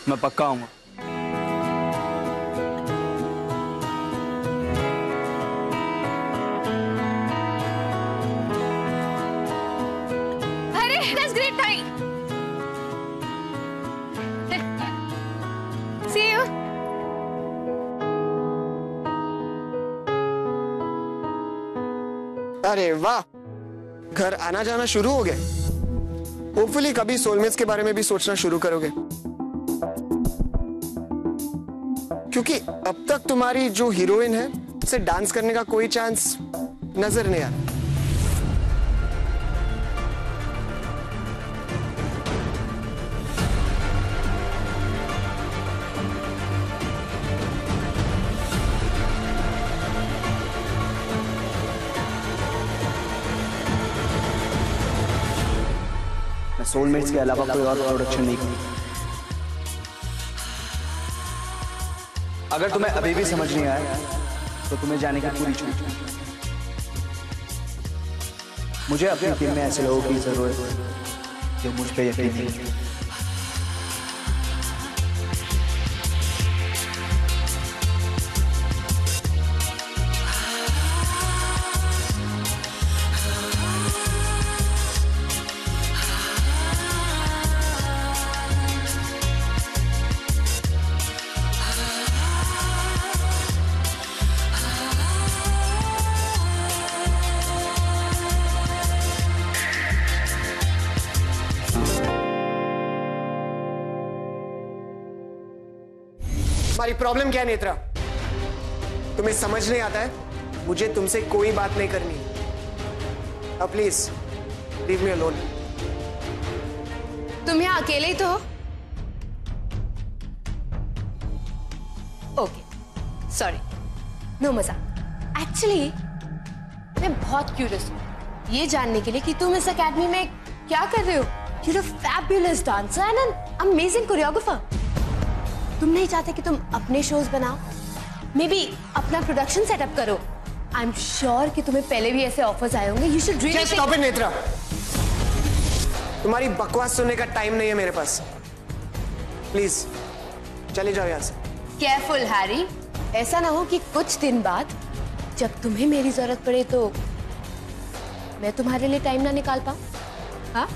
मैं पक्का आऊंगा। अरे that's great time. See you. अरे वाह, घर आना जाना शुरू हो गए। होपफुली कभी सोलमेट्स के बारे में भी सोचना शुरू करोगे, क्योंकि अब तक तुम्हारी जो हीरोइन है उसे डांस करने का कोई चांस नजर नहीं आ रहा। सोलमेट्स के अलावा कोई और प्रोडक्शन नहीं करूंगा। अगर तुम्हें अभी भी समझ नहीं आया तो तुम्हें जाने की पूरी छूट है। मुझे अपनी टीम में ऐसे लोगों की जरूरत है जो मुझ पे यकीन नहीं। तुम्हारी प्रॉब्लम क्या है नेत्रा? तुम्हें समझ नहीं आता है? मुझे तुमसे कोई बात नहीं करनी। अब प्लीज लीव मी अलोन। तुम यहाँ अकेले ही तो हो? ओके, सॉरी, नो मजाक। एक्चुअली मैं बहुत क्यूरियस हूँ ये जानने के लिए कि तुम इस एकेडमी में क्या कर रहे हो। You're a fabulous dancer and an amazing choreographer. तुम नहीं चाहते कि तुम अपने शोज बनाओ, मे बी अपना प्रोडक्शन सेटअप करो? आई एम श्योर कि तुम्हें पहले भी ऐसे ऑफर्स आए होंगे। You should really stop it Netra, तुम्हारी बकवास सुनने का टाइम नहीं है मेरे पास। प्लीज चले जाओ यहाँ से। केयरफुल हैरी, ऐसा ना हो कि कुछ दिन बाद जब तुम्हें मेरी जरूरत पड़े तो मैं तुम्हारे लिए टाइम ना निकाल पाऊं। हाँ,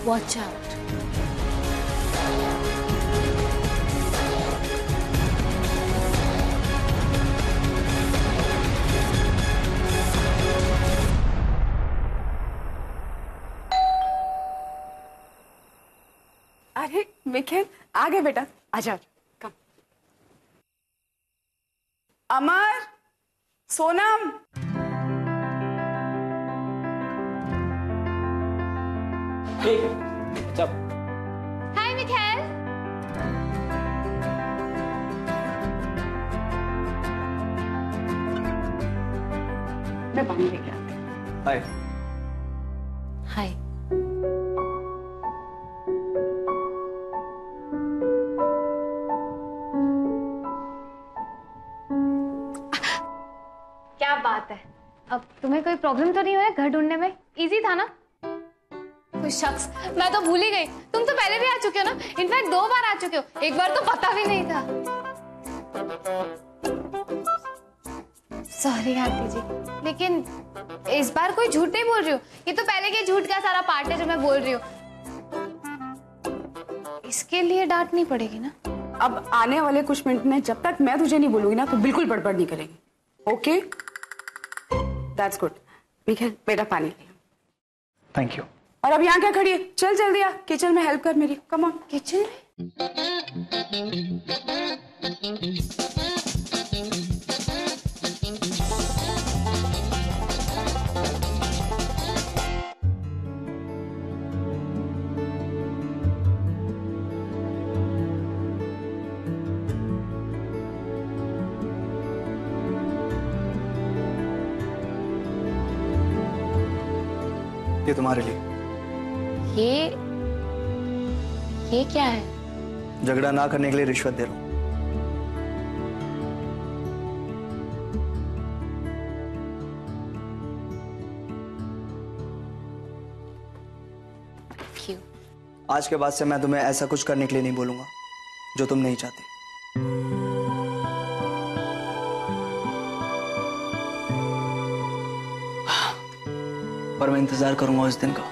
वॉच आउट। अरे मिखेल, आ गए बेटा, आजा कम। अमर, सोनम, हाय मिखेल। मैं पानी लेके आती हूँ। हाय। हाय। क्या बात है, अब तुम्हें कोई प्रॉब्लम तो नहीं हो रहा घर ढूंढने में? इजी था ना? कोई शख्स, मैं तो भूल ही गई। तुम तो पहले भी आ चुके हो ना, इनफैक्ट 2 बार आ चुके हो, एक बार तो पता भी नहीं था। सॉरी आंटी जी, लेकिन इस बार कोई झूठ नहीं बोल रही हो। ये तो पहले के झूठ का सारा पार्ट है जो मैं बोल रही हूँ। इसके लिए डांटनी पड़ेगी ना? अब आने वाले कुछ मिनट में जब तक मैं तुझे नहीं बोलूंगी ना तो बिल्कुल बड़बड़ नहीं करेंगे। Okay, that's good. मिखेल बेटा पानी ले। Thank you. और अब यहाँ क्या खड़ी है? चल जल्दी आ, किचन में हेल्प कर मेरी। Come on. किचन में? ये तुम्हारे लिए। ये क्या है? झगड़ा ना करने के लिए रिश्वत दे रहा हूं। क्यों? आज के बाद से मैं तुम्हें ऐसा कुछ करने के लिए नहीं बोलूंगा। जो तुम नहीं चाहती। पर मैं इंतजार करूंगा उस दिन का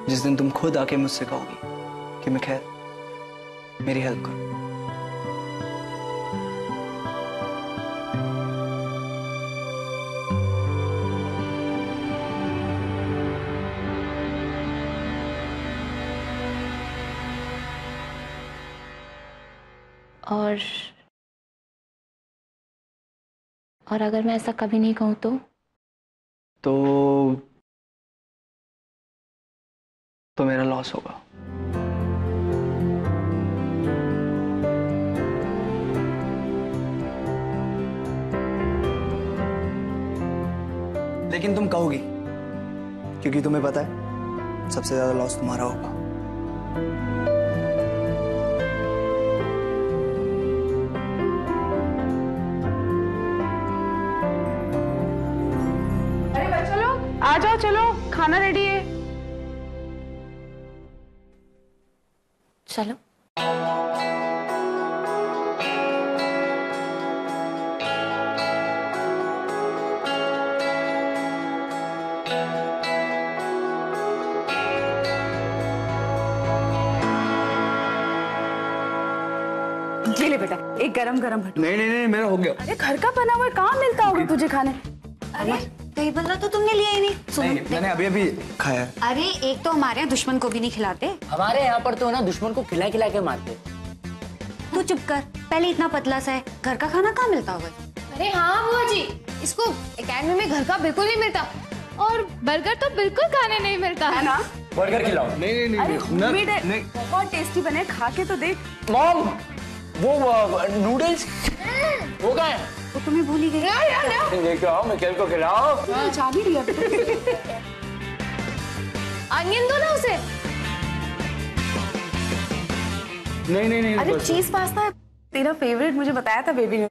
जिस दिन तुम खुद आके मुझसे कहोगी कि मैं खैर मेरी हेल्प करो। और अगर मैं ऐसा कभी नहीं कहूँ तो मेरा लॉस होगा। लेकिन तुम कहोगी क्योंकि तुम्हें पता है सबसे ज्यादा लॉस तुम्हारा होगा। अरे बच्चों लोग आ जाओ, चलो खाना रेडी है। चलो। ये ले बेटा, एक गरम गरम भटूरा। नहीं मेरा हो गया। अरे घर का बना हुआ कहाँ मिलता होगा तुझे खाने? अरे दही भल्ला तो तुमने लिया ही नहीं। नहीं, मैंने अभी अभी खाया। अरे एक तो हमारे यहाँ दुश्मन को भी नहीं खिलाते। हमारे यहाँ पर तो ना दुश्मन को खिला खिला के मारते। तू चुप कर, पहले इतना पतला सा है, घर का खाना कहाँ मिलता होगा? अरे हाँ बुआ जी, इसको एकेडमी में घर का बिल्कुल नहीं मिलता और बर्गर तो बिल्कुल खाने नहीं मिलता है ना? बर्गर खिलाओ। नहीं अरे उम्मीद है, बहुत टेस्टी बने, खा के तो देख। मॉम वो नूडल्स वो कहाँ है? वो तुम्हें भूल ही गई। लेके आओ, मिकेल को खिलाओ। जा भी लिया। अनियन दो ना उसे। नहीं अरे चीज पास्ता तेरा फेवरेट, मुझे बताया था बेबी ने।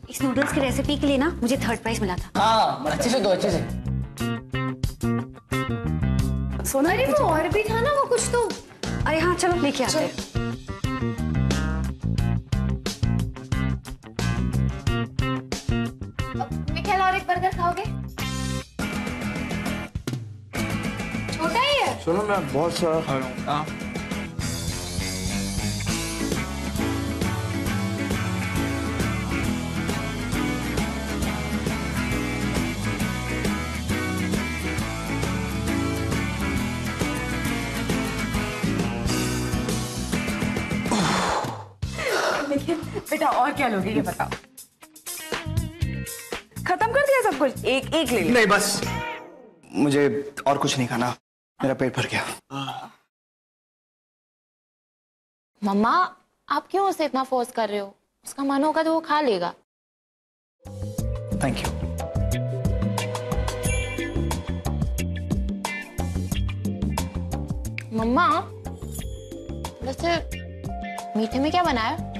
इस नूडल्स की रेसिपी के लिए ना मुझे 3rd प्राइज मिला था। हाँ अच्छे से दो, अच्छे से। सोना अरे वो और भी था ना वो कुछ तो। अरे हाँ चलो लेके आते हैं। मिखेल और एक बर्गर खाओगे? छोटा ही है। सुनो मैं बहुत सारा खा रहा हूँ। हाँ बेटा और क्या लोगे ये बताओ। खत्म कर दिया सब कुछ, एक एक ले ले। नहीं बस मुझे और कुछ नहीं खाना, मेरा पेट भर गया। मम्मा आप क्यों उसे इतना फोर्स कर रहे हो? उसका मन होगा तो वो खा लेगा। Thank you. मम्मा वैसे मीठे में क्या बनाया?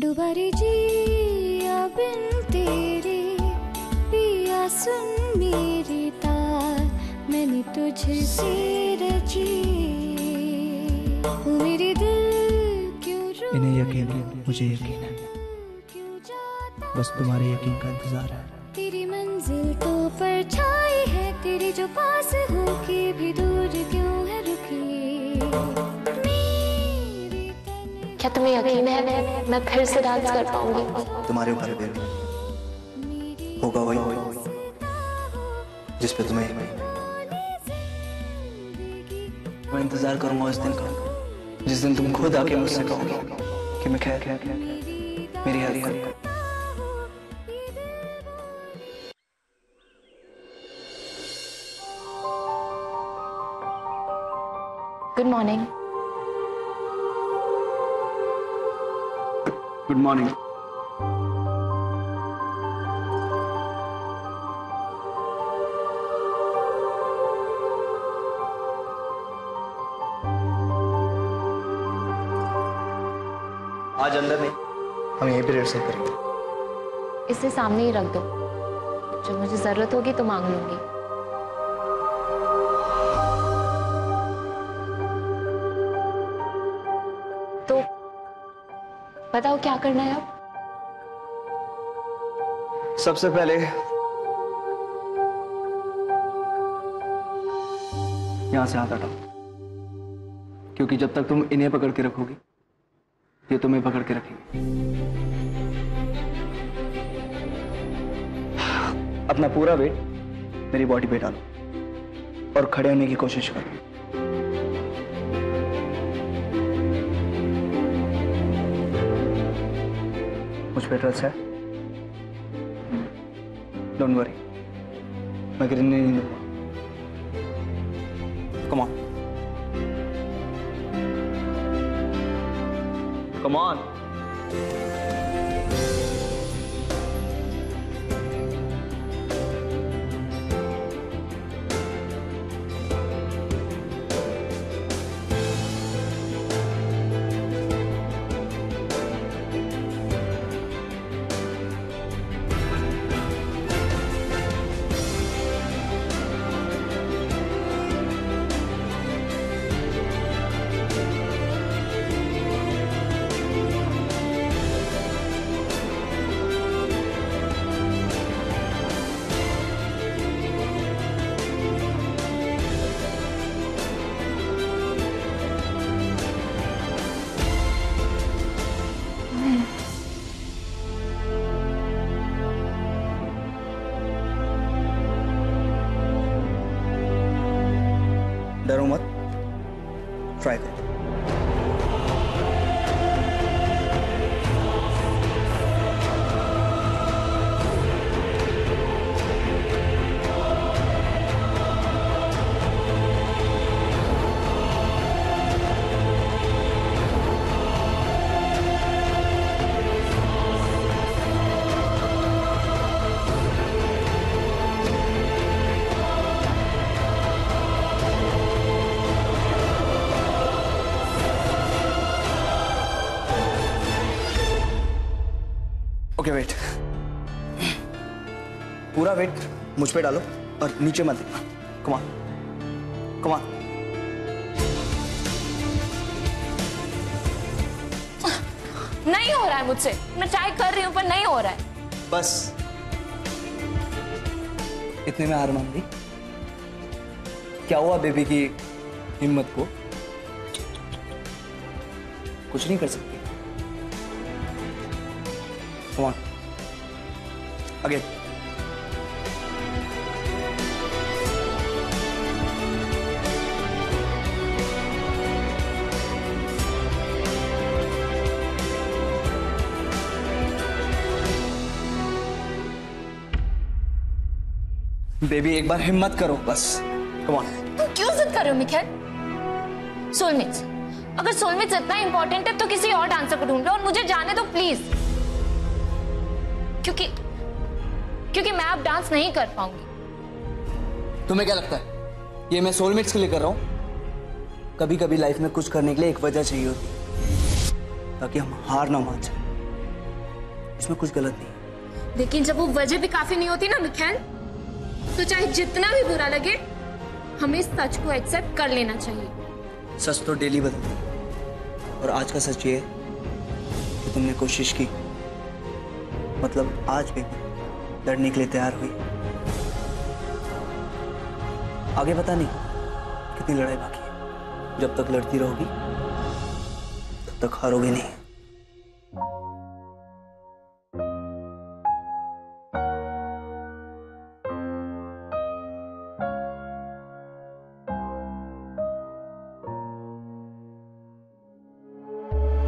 डुबारी जिया बिन तेरे पिया सुन मेरी तार, मैंने तुझसे रची वो मेरे दिल क्यों रो। इन्हें यकीन है, मुझे यकीन है, बस तुम्हारे यकीन का इंतजार है। तेरी मंजिल तो परछाई है, तेरे जो पास हो के भी दूर क्यों है। क्या तुम्हें यकीन है मैं फिर से डांस कर पाऊंगी? तुम्हारे ऊपर है बेबी, होगा वही जिस पे तुम्हें यकीन है। मैं इंतजार करूंगा उस दिन का जिस दिन तुम खुद आके मुझसे कहोगे कि मैं खैर मेरी हरी गुड मॉर्निंग। Good morning. आज अंदर नहीं, हम यहीं पे रिहर्सल करेंगे। इसे सामने ही रख दो, जब मुझे जरूरत होगी तो मांग लूंगी। तो बताओ क्या करना है अब? सबसे पहले यहां से हाथ हटाओ, क्योंकि जब तक तुम इन्हें पकड़ के रखोगी ये तुम्हें पकड़ के रखेंगे। अपना पूरा वेट मेरी बॉडी पे डालो और खड़े होने की कोशिश करो। मुझ पे ट्रस्ट है? डोंट वरी, मैं गिरने नहीं दूंगा। Come on, come on. डरो मत, ट्राई करो। ओके वेट, पूरा वेट मुझ पे डालो और नीचे मत देखना। Come on, come on. नहीं हो रहा है मुझसे, मैं ट्राई कर रही हूं पर नहीं हो रहा है। बस इतने में हार मान ली? क्या हुआ बेबी की हिम्मत को? कुछ नहीं कर सकती। Come on. Again. बेबी एक बार हिम्मत करो बस। Come on. तुम क्यों जिद कर रहे हो मिखेल? सोलमेट्स, अगर सोलमेट्स इतना इंपॉर्टेंट है तो किसी और डांसर को ढूंढ लो और मुझे जाने दो प्लीज। क्योंकि मैं अब डांस नहीं कर पाऊंगी। तुम्हें क्या लगता है ये मैं सोलमेट्स के लिए कर रहा हूं? कभी कभी लाइफ में कुछ करने के लिए एक वजह चाहिए होती है ताकि हम हार ना मान जाए। इसमें कुछ गलत नहीं। लेकिन जब वो वजह भी काफी नहीं होती ना मिखेल, तो चाहे जितना भी बुरा लगे हमें सच को एक्सेप्ट कर लेना चाहिए। सच तो डेली बदलता है और आज का सच ये है कि तुमने कोशिश की, मतलब आज भी लड़ने के लिए तैयार हुई। आगे पता नहीं कितनी लड़ाई बाकी है। जब तक लड़ती रहोगी तक हारोगे नहीं।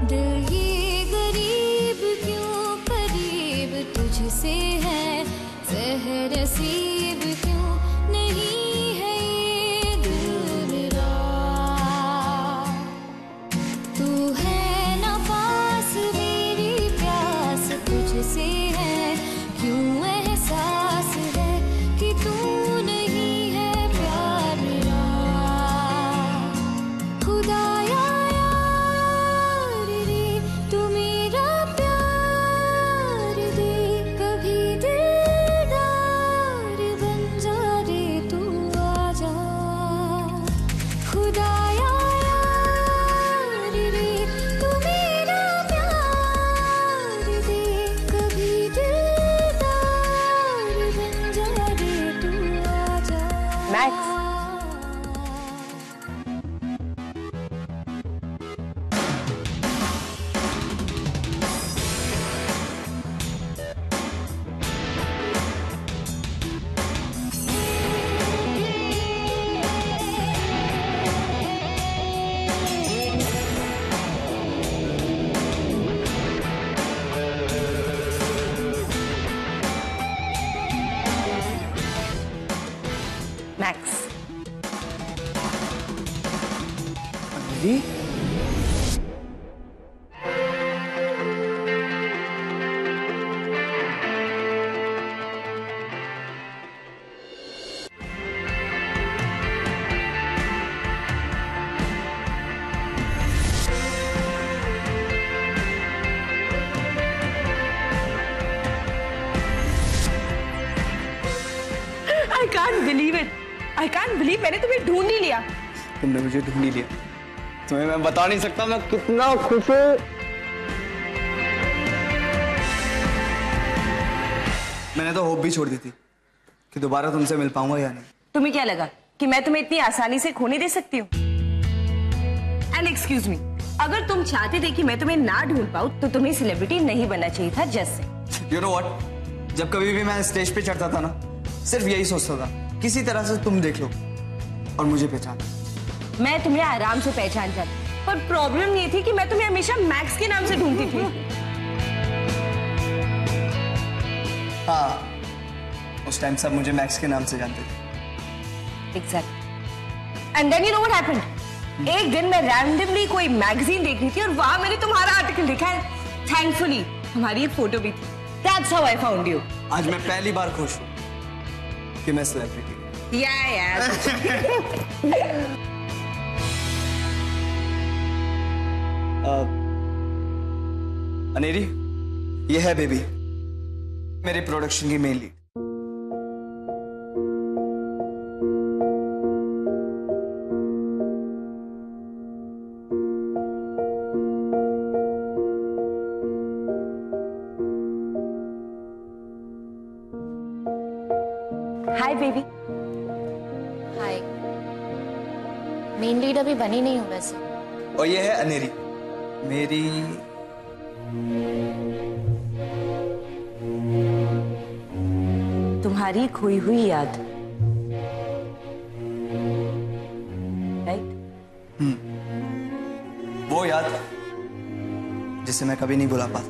दिल ये गरीब क्यों करीब तुझसे है, ज़हर नसीब क्यों नहीं है ये दिल मेरा। तू है ना पास मेरी प्यास तुझसे है, क्यों एहसास है कि तू नहीं है प्यार मेरा। खुदाया यार रे तू मेरा प्यार दे, कभी दिलदार बन जा रे तू आजा। खुदाया यार रे तू मेरा प्यार दे, कभी दिलदार बन जा रे तू आजा। Max, max, Aneri, I can't believe it. I can't believe मैंने तुम्हें ढूंढ ही लिया। तुमने मुझे ढूंढ ही लिया। तुम्हें मैं बता नहीं सकता मैं कितना खुश हूँ। मैंने तो होप भी छोड़ दी थी कि दोबारा तुमसे मिल पाऊंगा या नहीं। तुम्हें क्या लगा कि मैं तुम्हें इतनी आसानी से खोने दे सकती हूँ? एंड एक्सक्यूज मी, अगर तुम चाहते थे कि मैं तुम्हें ना ढूंढ पाऊँ तो तुम्हें सेलिब्रिटी नहीं बनना चाहिए था जज से। You know what? जब कभी भी मैं स्टेज पे चढ़ता था ना, सिर्फ यही सोचता था किसी तरह से तुम देख लो और मुझे पहचान। मैं तुम्हें आराम से पहचान जाती, पर प्रॉब्लम ये थी कि मैं तुम्हें हमेशा मैक्स के नाम से ढूंढती थी। हाँ, उस टाइम सब मुझे मैक्स के नाम से जानते थे। Exactly. And then you know what happened? एक दिन मैं रैंडमली कोई मैगजीन देख रही थी और वहां मैंने तुम्हारा आर्टिकल देखा है। थैंकफुली तुम्हारी एक फोटो भी थी। That's how I found you. आज मैं पहली बार खुश हूँ कि मैं सेलिब्रिटी। अनेरी, ये है बेबी, मेरे प्रोडक्शन की main lead. Hi baby. Hi. Main lead अभी बनी नहीं हूँ वैसे। और ये है अनेरी, मेरी तुम्हारी खोई हुई याद। राइट? वो याद जिसे मैं कभी नहीं भुला पाता।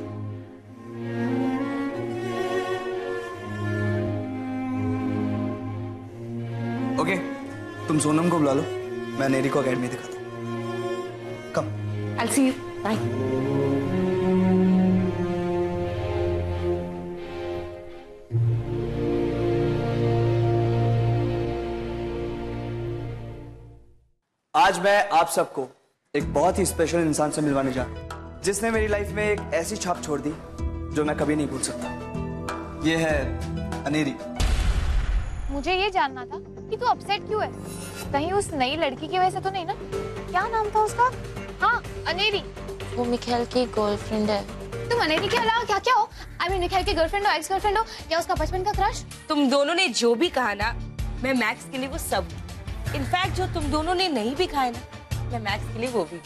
ओके, तुम सोनम को बुला लो, मैं अनेरी को अकेडमी दिखाता हूँ। कम। I'll see you. Bye. आज मैं आप सबको एक बहुत ही स्पेशल इंसान से मिलवाने जा रहा हूँ, जिसने मेरी लाइफ में एक ऐसी छाप छोड़ दी जो मैं कभी नहीं भूल सकता। ये है अनेरी। मुझे ये जानना था कि तू अपसेट क्यों है? कहीं उस नई लड़की की वजह से तो नहीं ना? क्या नाम था उसका? हाँ, अनेरी। वो मिखाइल की गर्लफ्रेंड है। तुम अनेरी के अलावा क्या क्या हो? आई मीन मिखाइल की गर्लफ्रेंड हो, एक्स गर्लफ्रेंड हो, या उसका बचपन का क्रश? तुम दोनों ने जो भी कहा ना, मैं मैक्स के लिए वो सब। इनफैक्ट जो तुम दोनों ने नहीं भी खाया ना, मैं मैक्स के लिए वो भी।